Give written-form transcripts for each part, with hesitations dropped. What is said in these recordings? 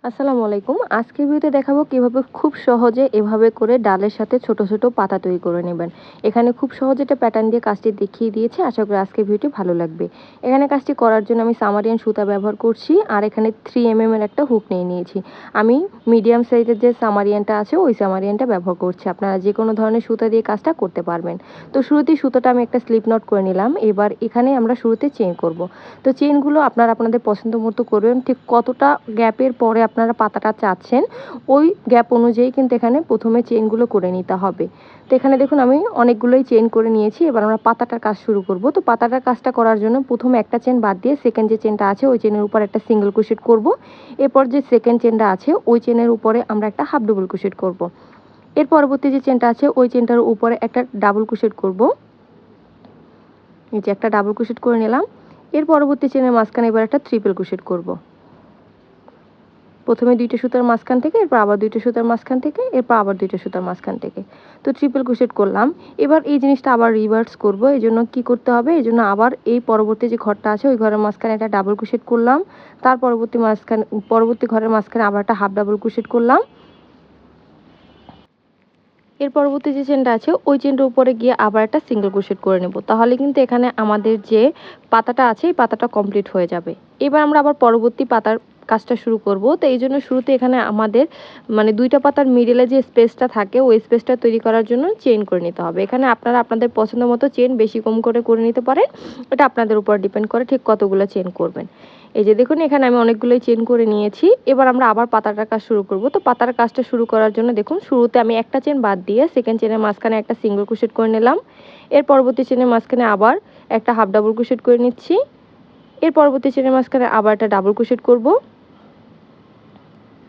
আসসালামু আলাইকুম। আজকের ভিডিওতে দেখাবো কিভাবে খুব সহজে এভাবে করে ডালের সাথে ছোট ছোট পাতা তৈরি করে নেবেন। এখানে খুব সহজে একটা প্যাটার্ন দিয়ে কাজটি দেখিয়ে দিয়েছি। আশা করি আজকের ভিডিওটি ভালো লাগবে। এখানে কাজটি করার জন্য আমি সামারিয়ান সুতা ব্যবহার করছি আর এখানে 3mm এর একটা হুক নিয়ে নিয়েছি। আমি মিডিয়াম সাইজের যে সামারিয়ানটা আছে ওই সামারিয়ানটা ব্যবহার করছি। আপনারা যে কোনো ধরনের সুতা দিয়ে কাজটা করতে পারবেন। তো শুরুতেই সুতাটা আমি একটা স্লিপ নট করে নিলাম। এবার এখানে আমরা শুরুতে চেইন করব। তো চেইনগুলো আপনারা আপনাদের পছন্দ মতো করবেন। ঠিক কতটা গ্যাপের পরে আপনারা পাতাটা চাচ্ছেন ওই গ্যাপ অনুযায়ী কিন্তু এখানে প্রথমে চেইনগুলো করে নিতে হবে। তো এখানে দেখুন আমি অনেকগুলোই চেইন করে নিয়েছি। এবার আমরা পাতাটার কাজ শুরু করব। তো পাতাটার কাজটা করার জন্য প্রথমে একটা চেইন বাদ দিয়ে সেকেন্ড যে চেইনটা আছে ওই চেইনের উপর একটা সিঙ্গেল ক্রোশেট করব। এরপর যে সেকেন্ড চেইনটা আছে ওই চেইনের উপরে আমরা একটা হাফ ডাবল ক্রোশেট করব। এর পরবর্তী যে চেইনটা আছে ওই চেইনটার উপরে একটা ডাবল ক্রোশেট করব। এই যে একটা ডাবল ক্রোশেট করে নিলাম। এর পরবর্তী চেইনের মাঝখানে এবার একটা ট্রিপল ক্রোশেট করব। প্রথমে 2টা সুতার মাঝখান থেকে, এরপর আবার 2টা সুতার মাঝখান থেকে, এরপর আবার 2টা সুতার মাঝখান থেকে। তো ট্রিপল ক্রোশেট করলাম। এবার এই জিনিসটা আবার রিভার্স করব। এজন্য কি করতে হবে? এজন্য আবার এই পরবর্তী যে ঘরটা আছে ওই ঘরের মাঝখানে একটা ডাবল ক্রোশেট করলাম। তার পরবর্তী ঘরের মাঝখানে আবার একটা হাফ ডাবল ক্রোশেট করলাম। এর পরবর্তী যে চেনটা আছে ওই চেনটার উপরে গিয়ে আবার একটা সিঙ্গেল ক্রোশেট করে নেব। তাহলে কিন্তু এখানে আমাদের যে পাতাটা আছে এই পাতাটা কমপ্লিট হয়ে যাবে। এবার আমরা আবার পরবর্তী পাতার কাজটা শুরু করব। তো এই জন্য শুরুতে এখানে আমাদের মানে 2টা পাতার মিডলে যে স্পেসটা থাকে ওই স্পেসটা তৈরি করার জন্য চেইন করে নিতে হবে। এখানে আপনারা আপনাদের পছন্দ মতো চেইন বেশি কম করে নিতে পারেন। এটা আপনাদের উপর ডিপেন্ড করে ঠিক কতগুলো চেইন করবেন। এই যে দেখুন এখানে আমি অনেকগুলোই চেইন করে নিয়েছি। এবার আমরা আবার পাতাটার কাজ শুরু করব। তো পাতার কাজটা শুরু করার জন্য দেখুন শুরুতে আমি একটা চেইন বাদ দিয়ে সেকেন্ড চেইনের মাঝখানে একটা সিঙ্গেল ক্রোশেট করে নিলাম। এর পরবর্তী চেইনের মাঝখানে আবার একটা হাফ ডাবল ক্রোশেট করে নিচ্ছি। এর পরবর্তী চেইনের মাঝখানে আবার একটা ডাবল ক্রোশেট করব।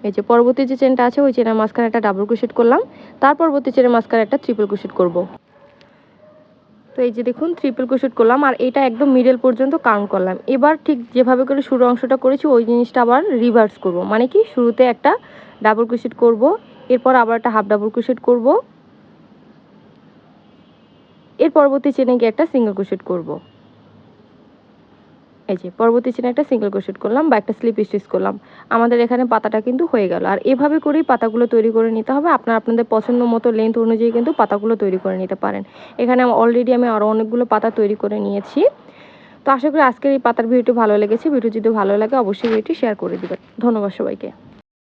এই যে পরবর্তী যে চেইনটা আছে ওই চেইনের মাঝখানে একটা ডাবল ক্রোশেট করলাম। তার পরবর্তী চেইনের মাঝখানে একটা ট্রিপল ক্রোশেট করব। তো এই যে দেখুন ট্রিপল ক্রোশেট করলাম আর এটা একদম মিডল পর্যন্ত কাউন্ট করলাম। এবার ঠিক যেভাবে করে শুরু অংশটা করেছি ওই জিনিসটা আবার রিভার্স করব। মানে কি শুরুতে একটা ডাবল ক্রোশেট করব, এরপর আবার একটা হাফ ডাবল ক্রোশেট করব, এর পরবর্তী চেইনে গিয়ে একটা সিঙ্গেল ক্রোশেট করব। এই যে পরবর্তী চেইনে একটা সিঙ্গেল ক্রোশেট করলাম বা একটা স্লিপ স্টিচ করলাম। আমাদের এখানে পাতাটা কিন্তু হয়ে গেল। আর এভাবে করেই পাতাগুলো তৈরি করে নিতে হবে। আপনারা আপনাদের পছন্দ মতো লেন্থ অনুযায়ী কিন্তু পাতাগুলো তৈরি করে নিতে পারেন। এখানে অলরেডি আমি আরও অনেকগুলো পাতা তৈরি করে নিয়েছি। তো আশা করি আজকের এই পাতার ভিডিওটি ভালো লেগেছে। ভিডিও যদি ভালো লাগে অবশ্যই ভিডিওটি শেয়ার করে দিবেন। ধন্যবাদ সবাইকে।